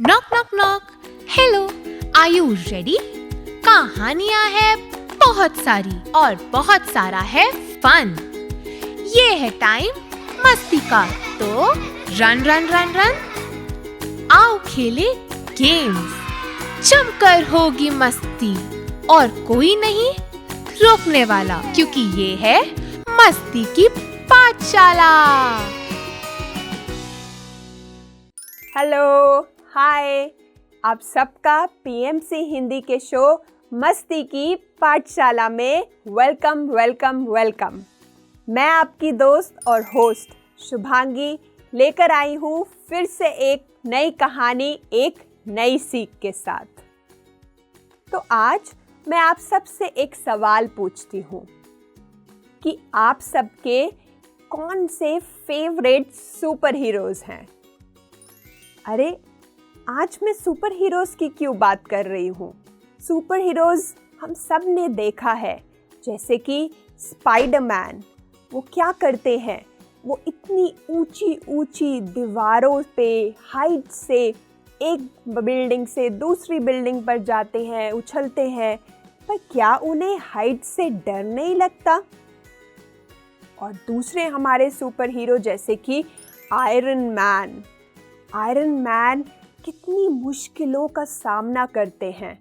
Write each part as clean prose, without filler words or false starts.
Knock knock knock. Hello, are you ready? कहानियां है बहुत सारी और बहुत सारा है फन। ये है टाइम मस्ती का, तो रन रन रन रन। आओ खेले गेम्स, जमकर होगी मस्ती और कोई नहीं रोकने वाला, क्योंकि ये है मस्ती की पाठशाला। हेलो, हाय, आप सबका पीएमसी हिंदी के शो मस्ती की पाठशाला में वेलकम वेलकम वेलकम। मैं आपकी दोस्त और होस्ट शुभांगी लेकर आई हूँ फिर से एक नई कहानी, एक नई सीख के साथ। तो आज मैं आप सबसे एक सवाल पूछती हूँ कि आप सबके कौन से फेवरेट सुपर हीरोज हैं? अरे, आज मैं सुपर हीरोज की क्यों बात कर रही हूँ? सुपर हीरोज हम सब ने देखा है, जैसे कि स्पाइडरमैन। वो क्या करते हैं? वो इतनी ऊंची ऊंची दीवारों पे हाइट से एक बिल्डिंग से दूसरी बिल्डिंग पर जाते हैं, उछलते हैं, पर क्या उन्हें हाइट से डर नहीं लगता? और दूसरे हमारे सुपर हीरो जैसे कि आयरन मैन कितनी मुश्किलों का सामना करते हैं,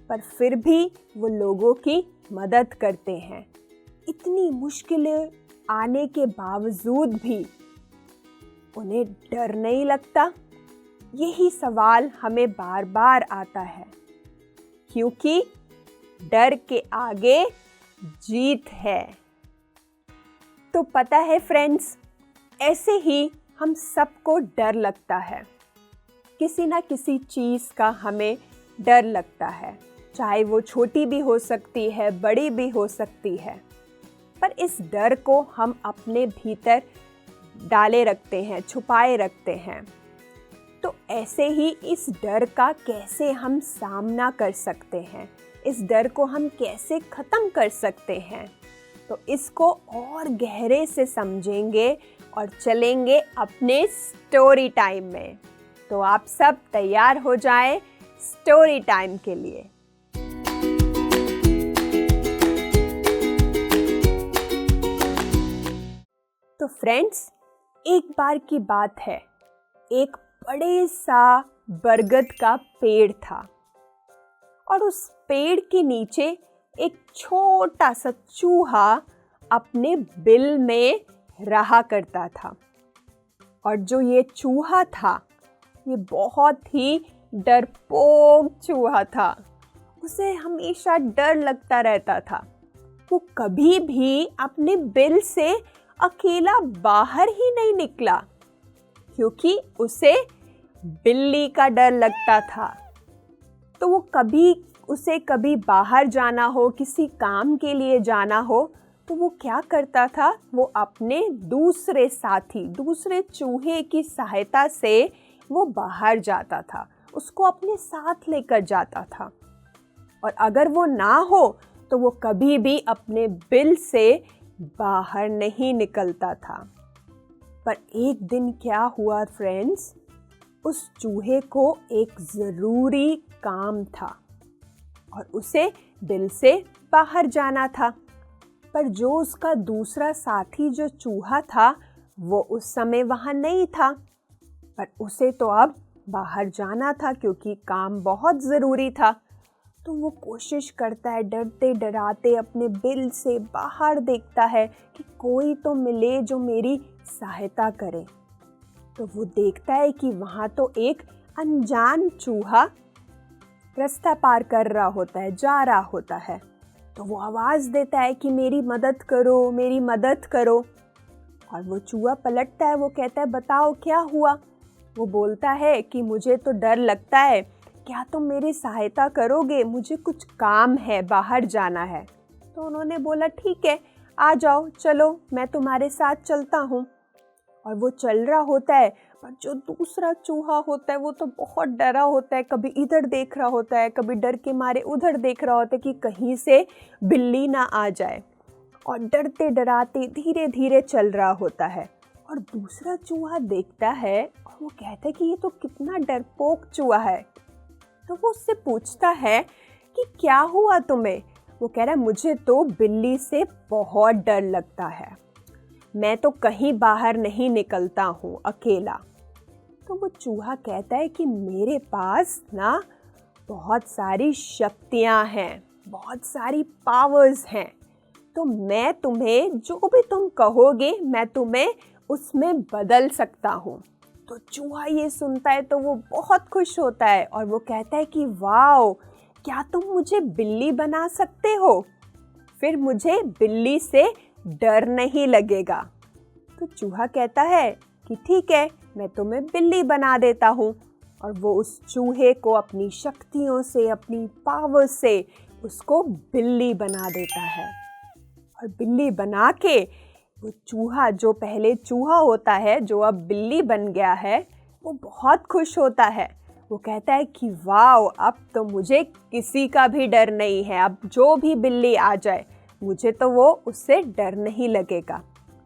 पर फिर भी वो लोगों की मदद करते हैं। इतनी मुश्किलें आने के बावजूद भी उन्हें डर नहीं लगता? यही सवाल हमें बार बार आता है, क्योंकि डर के आगे जीत है। तो पता है फ्रेंड्स, ऐसे ही हम सबको डर लगता है। किसी ना किसी चीज़ का हमें डर लगता है, चाहे वो छोटी भी हो सकती है, बड़ी भी हो सकती है। पर इस डर को हम अपने भीतर डाले रखते हैं, छुपाए रखते हैं। तो ऐसे ही इस डर का कैसे हम सामना कर सकते हैं, इस डर को हम कैसे ख़त्म कर सकते हैं, तो इसको और गहरे से समझेंगे और चलेंगे अपने स्टोरी टाइम में। तो आप सब तैयार हो जाएं स्टोरी टाइम के लिए। तो फ्रेंड्स, एक बार की बात है, एक बड़े सा बरगद का पेड़ था और उस पेड़ के नीचे एक छोटा सा चूहा अपने बिल में रहा करता था। और जो ये चूहा था, ये बहुत ही डरपोक चूहा था। उसे हमेशा डर लगता रहता था। वो कभी भी अपने बिल से अकेला बाहर ही नहीं निकला, क्योंकि उसे बिल्ली का डर लगता था। तो वो कभी बाहर जाना हो, किसी काम के लिए जाना हो, तो वो क्या करता था? वो अपने दूसरे साथी, दूसरे चूहे की सहायता से वो बाहर जाता था, उसको अपने साथ लेकर जाता था। और अगर वो ना हो तो वो कभी भी अपने बिल से बाहर नहीं निकलता था। पर एक दिन क्या हुआ फ्रेंड्स? उस चूहे को एक ज़रूरी काम था और उसे बिल से बाहर जाना था। पर जो उसका दूसरा साथी जो चूहा था, वो उस समय वहाँ नहीं था। पर उसे तो अब बाहर जाना था, क्योंकि काम बहुत ज़रूरी था। तो वो कोशिश करता है, डरते डराते अपने बिल से बाहर देखता है कि कोई तो मिले जो मेरी सहायता करे। तो वो देखता है कि वहाँ तो एक अनजान चूहा रास्ता पार कर रहा होता है, जा रहा होता है। तो वो आवाज़ देता है कि मेरी मदद करो, मेरी मदद करो। और वो चूहा पलटता है, वो कहता है बताओ क्या हुआ? वो बोलता है कि मुझे तो डर लगता है, क्या तुम मेरी सहायता करोगे? मुझे कुछ काम है, बाहर जाना है। तो उन्होंने बोला ठीक है, आ जाओ, चलो मैं तुम्हारे साथ चलता हूँ। और वो चल रहा होता है, पर जो दूसरा चूहा होता है वो तो बहुत डरा होता है, कभी इधर देख रहा होता है, कभी डर के मारे उधर देख रहा होता है कि कहीं से बिल्ली ना आ जाए। और डरते डराते धीरे धीरे चल रहा होता है। और दूसरा चूहा देखता है और वो कहता है कि ये तो कितना डरपोक चूहा है। तो वो उससे पूछता है कि क्या हुआ तुम्हें? वो कह रहा है मुझे तो बिल्ली से बहुत डर लगता है, मैं तो कहीं बाहर नहीं निकलता हूँ अकेला। तो वो चूहा कहता है कि मेरे पास ना बहुत सारी शक्तियाँ हैं, बहुत सारी पावर्स हैं, तो मैं तुम्हें जो भी तुम कहोगे मैं तुम्हें उसमें बदल सकता हूँ। तो चूहा ये सुनता है तो वो बहुत खुश होता है और वो कहता है कि वाओ, क्या तुम मुझे बिल्ली बना सकते हो? फिर मुझे बिल्ली से डर नहीं लगेगा। तो चूहा कहता है कि ठीक है, मैं तुम्हें बिल्ली बना देता हूँ। और वो उस चूहे को अपनी शक्तियों से, अपनी पावर से उसको बिल्ली बना देता है। और बिल्ली बना के वो चूहा, जो पहले चूहा होता है जो अब बिल्ली बन गया है, वो बहुत खुश होता है। वो कहता है कि वाओ, अब तो मुझे किसी का भी डर नहीं है, अब जो भी बिल्ली आ जाए मुझे तो वो उससे डर नहीं लगेगा।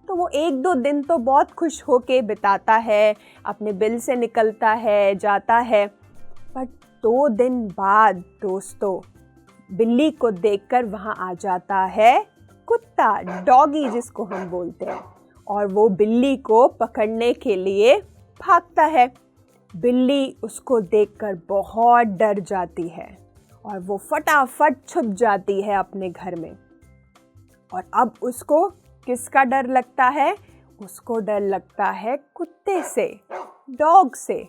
तो वो 1-2 दिन तो बहुत खुश होके बिताता है, अपने बिल से निकलता है, जाता है। पर 2 दिन बाद दोस्तों, बिल्ली को देखकर वहाँ आ जाता है कुत्ता, डॉगी जिसको हम बोलते हैं, और वो बिल्ली को पकड़ने के लिए भागता है। बिल्ली उसको देखकर बहुत डर जाती है और वो फटाफट छुप जाती है अपने घर में। और अब उसको किसका डर लगता है? उसको डर लगता है कुत्ते से, डॉग से।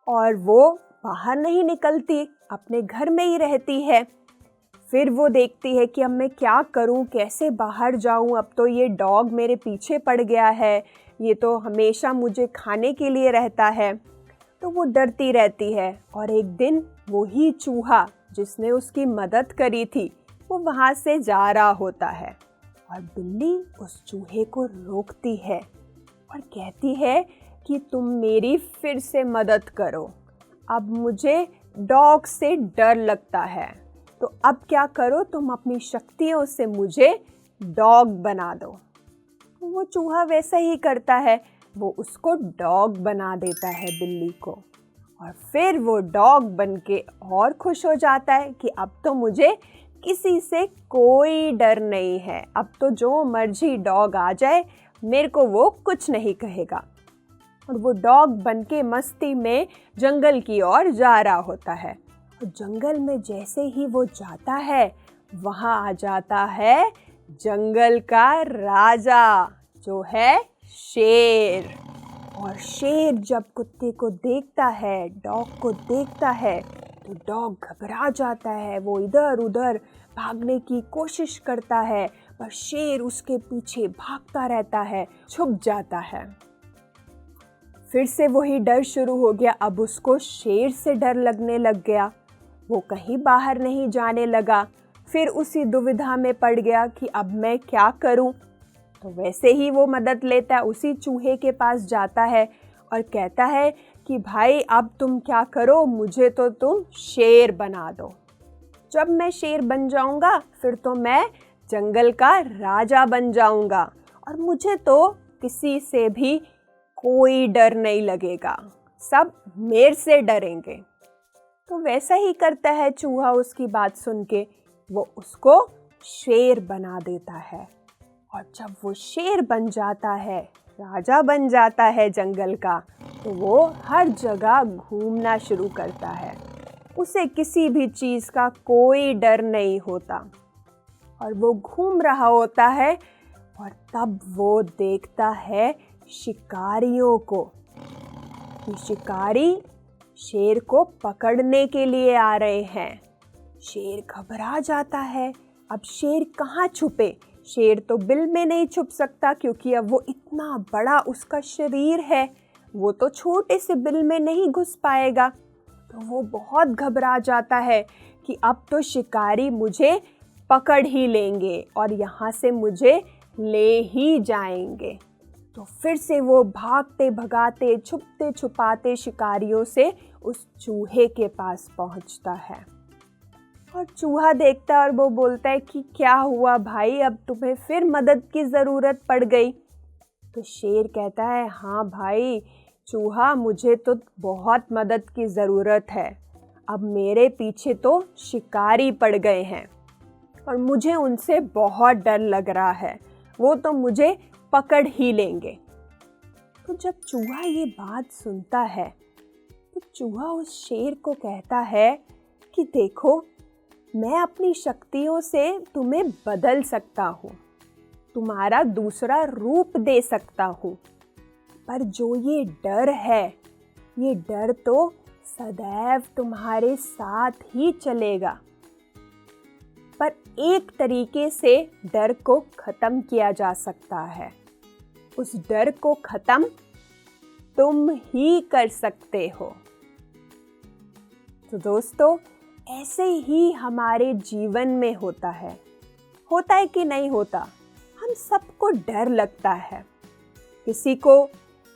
और वो बाहर नहीं निकलती, अपने घर में ही रहती है। फिर वो देखती है कि अब मैं क्या करूं, कैसे बाहर जाऊं, अब तो ये डॉग मेरे पीछे पड़ गया है, ये तो हमेशा मुझे खाने के लिए रहता है। तो वो डरती रहती है। और एक दिन वही चूहा जिसने उसकी मदद करी थी, वो वहाँ से जा रहा होता है और बिल्ली उस चूहे को रोकती है और कहती है कि तुम मेरी फिर से मदद करो, अब मुझे डॉग से डर लगता है, तो अब क्या करो, तुम अपनी शक्तियों से मुझे डॉग बना दो। वो चूहा वैसा ही करता है, वो उसको डॉग बना देता है बिल्ली को। और फिर वो डॉग बनके और खुश हो जाता है कि अब तो मुझे किसी से कोई डर नहीं है, अब तो जो मर्जी डॉग आ जाए मेरे को वो कुछ नहीं कहेगा। और वो डॉग बनके मस्ती में जंगल की ओर जा रहा होता है। और जंगल में जैसे ही वो जाता है, वहाँ आ जाता है जंगल का राजा, जो है शेर। और शेर जब कुत्ते को देखता है, डॉग को देखता है, तो डॉग घबरा जाता है। वो इधर उधर भागने की कोशिश करता है, पर शेर उसके पीछे भागता रहता है, छुप जाता है। फिर से वही डर शुरू हो गया। अब उसको शेर से डर लगने लग गया, वो कहीं बाहर नहीं जाने लगा। फिर उसी दुविधा में पड़ गया कि अब मैं क्या करूं। तो वैसे ही वो मदद लेता है, उसी चूहे के पास जाता है और कहता है कि भाई अब तुम क्या करो, मुझे तो तुम शेर बना दो। जब मैं शेर बन जाऊंगा फिर तो मैं जंगल का राजा बन जाऊंगा और मुझे तो किसी से भी कोई डर नहीं लगेगा, सब मेरे से डरेंगे। तो वैसा ही करता है चूहा। उसकी बात सुन के वो उसको शेर बना देता है। और जब वो शेर बन जाता है, राजा बन जाता है जंगल का, तो वो हर जगह घूमना शुरू करता है। उसे किसी भी चीज़ का कोई डर नहीं होता और वो घूम रहा होता है। और तब वो देखता है शिकारियों को कि शिकारी शेर को पकड़ने के लिए आ रहे हैं। शेर घबरा जाता है, अब शेर कहाँ छुपे? शेर तो बिल में नहीं छुप सकता क्योंकि अब वो इतना बड़ा उसका शरीर है, वो तो छोटे से बिल में नहीं घुस पाएगा। तो वो बहुत घबरा जाता है कि अब तो शिकारी मुझे पकड़ ही लेंगे और यहाँ से मुझे ले ही जाएंगे। तो फिर से वो भागते भगाते, छुपते छुपाते शिकारियों से उस चूहे के पास पहुँचता है। और चूहा देखता है और वो बोलता है कि क्या हुआ भाई, अब तुम्हें फिर मदद की ज़रूरत पड़ गई? तो शेर कहता है हाँ भाई, चूहा, मुझे तो बहुत मदद की ज़रूरत है। अब मेरे पीछे तो शिकारी पड़ गए हैं और मुझे उनसे बहुत डर लग रहा है, वो तो मुझे पकड़ ही लेंगे। तो जब चूहा ये बात सुनता है तो चूहा उस शेर को कहता है कि देखो, मैं अपनी शक्तियों से तुम्हें बदल सकता हूँ, तुम्हारा दूसरा रूप दे सकता हूँ, पर जो ये डर है, ये डर तो सदैव तुम्हारे साथ ही चलेगा। पर एक तरीके से डर को खत्म किया जा सकता है। उस डर को खत्म तुम ही कर सकते हो। तो दोस्तों, ऐसे ही हमारे जीवन में होता है कि नहीं होता? हम सबको डर लगता है। किसी को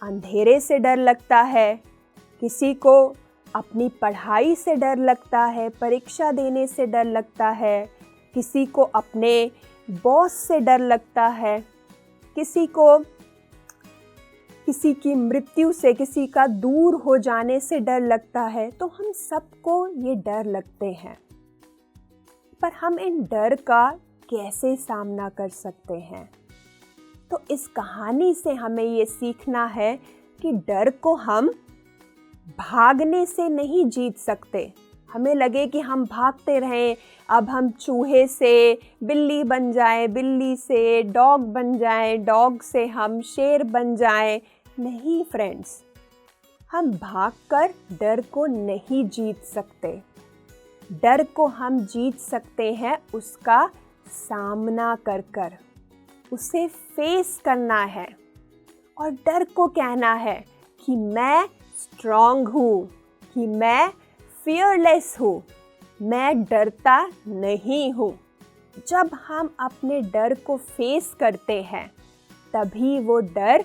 अंधेरे से डर लगता है, किसी को अपनी पढ़ाई से डर लगता है, परीक्षा देने से डर लगता है, किसी को अपने बॉस से डर लगता है, किसी को किसी की मृत्यु से, किसी का दूर हो जाने से डर लगता है। तो हम सबको ये डर लगते हैं, पर हम इन डर का कैसे सामना कर सकते हैं? तो इस कहानी से हमें ये सीखना है कि डर को हम भागने से नहीं जीत सकते। हमें लगे कि हम भागते रहें, अब हम चूहे से बिल्ली बन जाएं, बिल्ली से डॉग बन जाएं, डॉग से हम शेर बन जाएं। नहीं फ्रेंड्स, हम भागकर डर को नहीं जीत सकते। डर को हम जीत सकते हैं उसका सामना कर उसे फेस करना है और डर को कहना है कि मैं स्ट्रॉन्ग हूँ, कि मैं फियरलेस हूँ, मैं डरता नहीं हूँ। जब हम अपने डर को फेस करते हैं तभी वो डर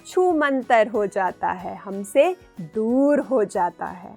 छूमंतर हो जाता है, हमसे दूर हो जाता है।